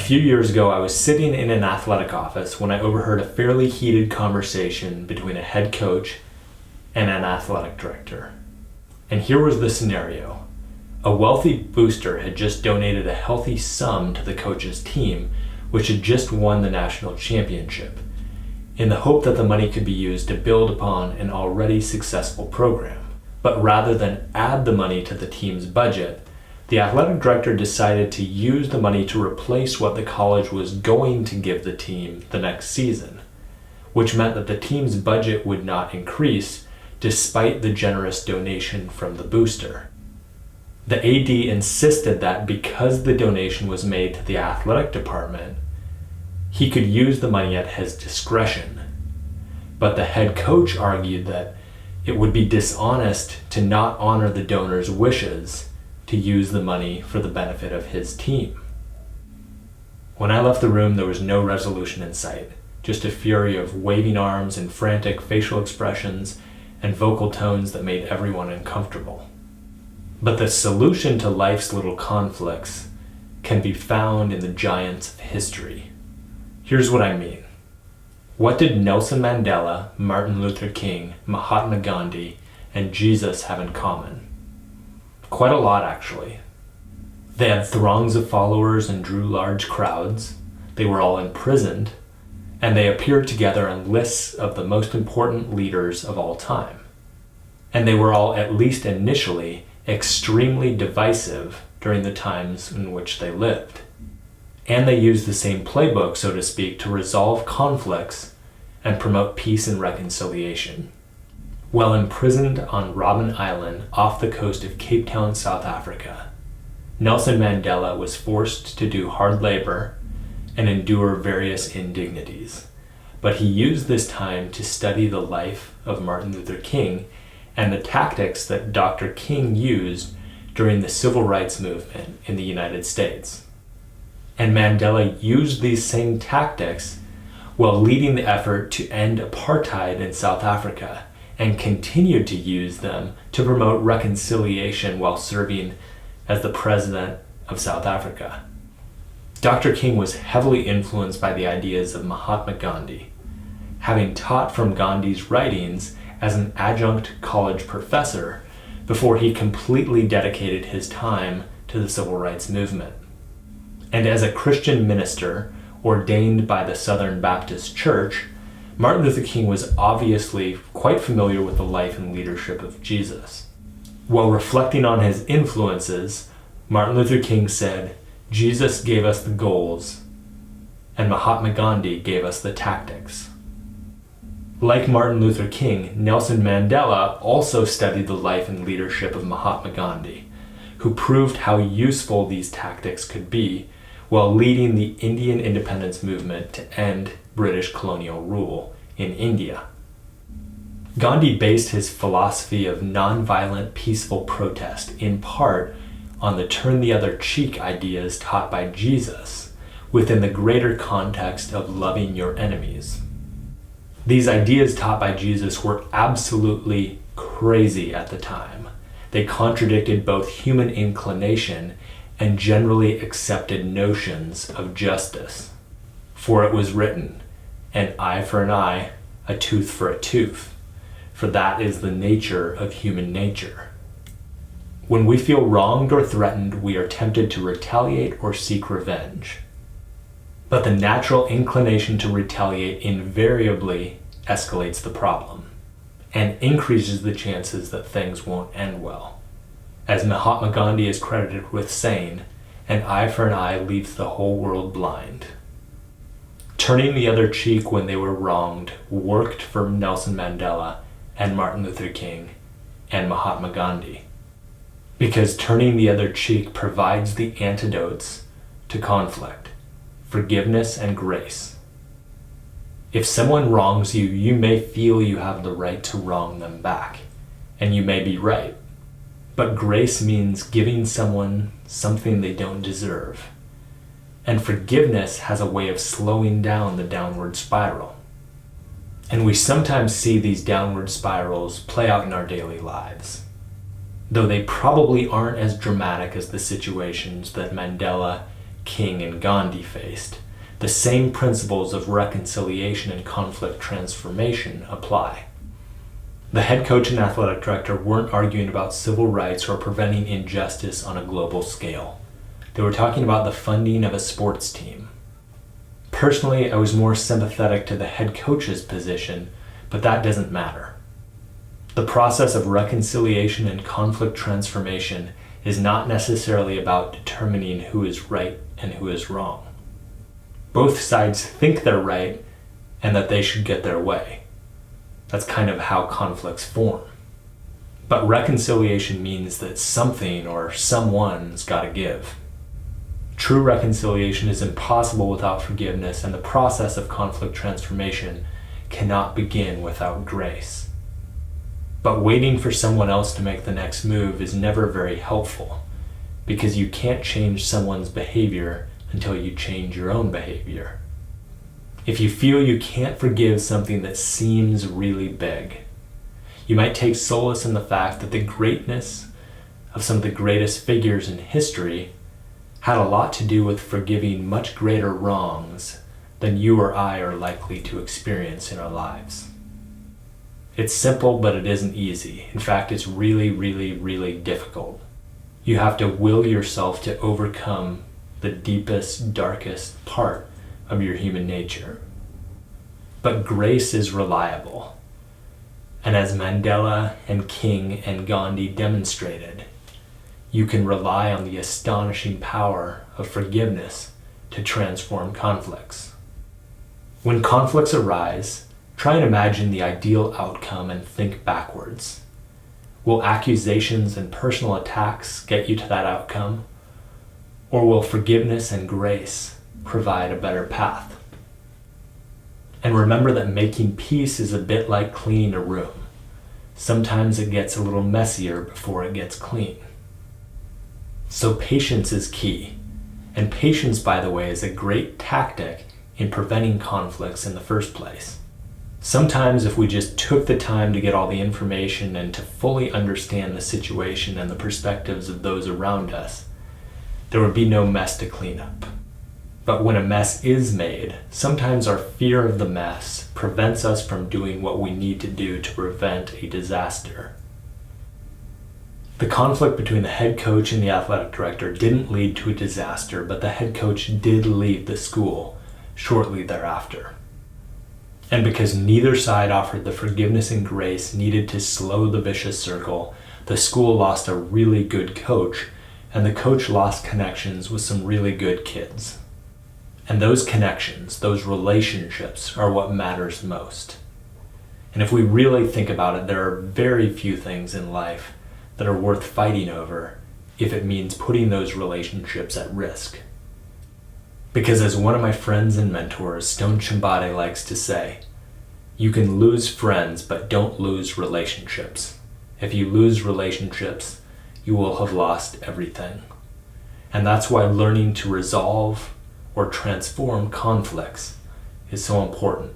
few years ago, I was sitting in an athletic office when I overheard a fairly heated conversation between a head coach and an athletic director. And here was the scenario. A wealthy booster had just donated a healthy sum to the coach's team, which had just won the national championship, in the hope that the money could be used to build upon an already successful program. But rather than add the money to the team's budget, the athletic director decided to use the money to replace what the college was going to give the team the next season, which meant that the team's budget would not increase despite the generous donation from the booster. The AD insisted that because the donation was made to the athletic department, he could use the money at his discretion. But the head coach argued that it would be dishonest to not honor the donor's wishes to use the money for the benefit of his team. When I left the room, there was no resolution in sight, just a fury of waving arms and frantic facial expressions and vocal tones that made everyone uncomfortable. But the solution to life's little conflicts can be found in the giants of history. Here's what I mean. What did Nelson Mandela, Martin Luther King, Mahatma Gandhi, and Jesus have in common? Quite a lot, actually. They had throngs of followers and drew large crowds. They were all imprisoned, and they appeared together on lists of the most important leaders of all time. And they were all, at least initially, extremely divisive during the times in which they lived. And they used the same playbook, so to speak, to resolve conflicts and promote peace and reconciliation. While imprisoned on Robben Island off the coast of Cape Town, South Africa, Nelson Mandela was forced to do hard labor and endure various indignities. But he used this time to study the life of Martin Luther King and the tactics that Dr. King used during the civil rights movement in the United States. And Mandela used these same tactics while leading the effort to end apartheid in South Africa, and continued to use them to promote reconciliation while serving as the president of South Africa. Dr. King was heavily influenced by the ideas of Mahatma Gandhi, having taught from Gandhi's writings as an adjunct college professor before he completely dedicated his time to the civil rights movement. And as a Christian minister ordained by the Southern Baptist Church, Martin Luther King was obviously quite familiar with the life and leadership of Jesus. While reflecting on his influences, Martin Luther King said, "Jesus gave us the goals, and Mahatma Gandhi gave us the tactics." Like Martin Luther King, Nelson Mandela also studied the life and leadership of Mahatma Gandhi, who proved how useful these tactics could be while leading the Indian independence movement to end British colonial rule in India. Gandhi based his philosophy of nonviolent, peaceful protest in part on the turn the other cheek ideas taught by Jesus within the greater context of loving your enemies. These ideas taught by Jesus were absolutely crazy at the time. They contradicted both human inclination and generally accepted notions of justice. For it was written, "An eye for an eye, a tooth for a tooth, for that is the nature of human nature." When we feel wronged or threatened, we are tempted to retaliate or seek revenge. But the natural inclination to retaliate invariably escalates the problem and increases the chances that things won't end well. As Mahatma Gandhi is credited with saying, "An eye for an eye leaves the whole world blind." Turning the other cheek when they were wronged worked for Nelson Mandela and Martin Luther King and Mahatma Gandhi, because turning the other cheek provides the antidotes to conflict, forgiveness and grace. If someone wrongs you, you may feel you have the right to wrong them back, and you may be right. But grace means giving someone something they don't deserve. And forgiveness has a way of slowing down the downward spiral. And we sometimes see these downward spirals play out in our daily lives, though they probably aren't as dramatic as the situations that Mandela, King, and Gandhi faced, the same principles of reconciliation and conflict transformation apply. The head coach and athletic director weren't arguing about civil rights or preventing injustice on a global scale. They were talking about the funding of a sports team. Personally, I was more sympathetic to the head coach's position, but that doesn't matter. The process of reconciliation and conflict transformation is not necessarily about determining who is right and who is wrong. Both sides think they're right and that they should get their way. That's kind of how conflicts form. But reconciliation means that something or someone's got to give. True reconciliation is impossible without forgiveness, and the process of conflict transformation cannot begin without grace. But waiting for someone else to make the next move is never very helpful, because you can't change someone's behavior until you change your own behavior. If you feel you can't forgive something that seems really big, you might take solace in the fact that the greatness of some of the greatest figures in history had a lot to do with forgiving much greater wrongs than you or I are likely to experience in our lives. It's simple, but it isn't easy. In fact, it's really, really, really difficult. You have to will yourself to overcome the deepest, darkest part of your human nature. But grace is reliable. And as Mandela and King and Gandhi demonstrated, you can rely on the astonishing power of forgiveness to transform conflicts. When conflicts arise, try and imagine the ideal outcome and think backwards. Will accusations and personal attacks get you to that outcome? Or will forgiveness and grace provide a better path? And remember that making peace is a bit like cleaning a room. Sometimes it gets a little messier before it gets clean. So patience is key. And patience, by the way, is a great tactic in preventing conflicts in the first place. Sometimes if we just took the time to get all the information and to fully understand the situation and the perspectives of those around us, there would be no mess to clean up. But when a mess is made, sometimes our fear of the mess prevents us from doing what we need to do to prevent a disaster. The conflict between the head coach and the athletic director didn't lead to a disaster, but the head coach did leave the school shortly thereafter. And because neither side offered the forgiveness and grace needed to slow the vicious circle, the school lost a really good coach, and the coach lost connections with some really good kids. And those connections, those relationships, are what matters most. And if we really think about it, there are very few things in life that are worth fighting over if it means putting those relationships at risk. Because as one of my friends and mentors, Stone Chimbade, likes to say, you can lose friends, but don't lose relationships. If you lose relationships, you will have lost everything. And that's why learning to resolve or transform conflicts is so important.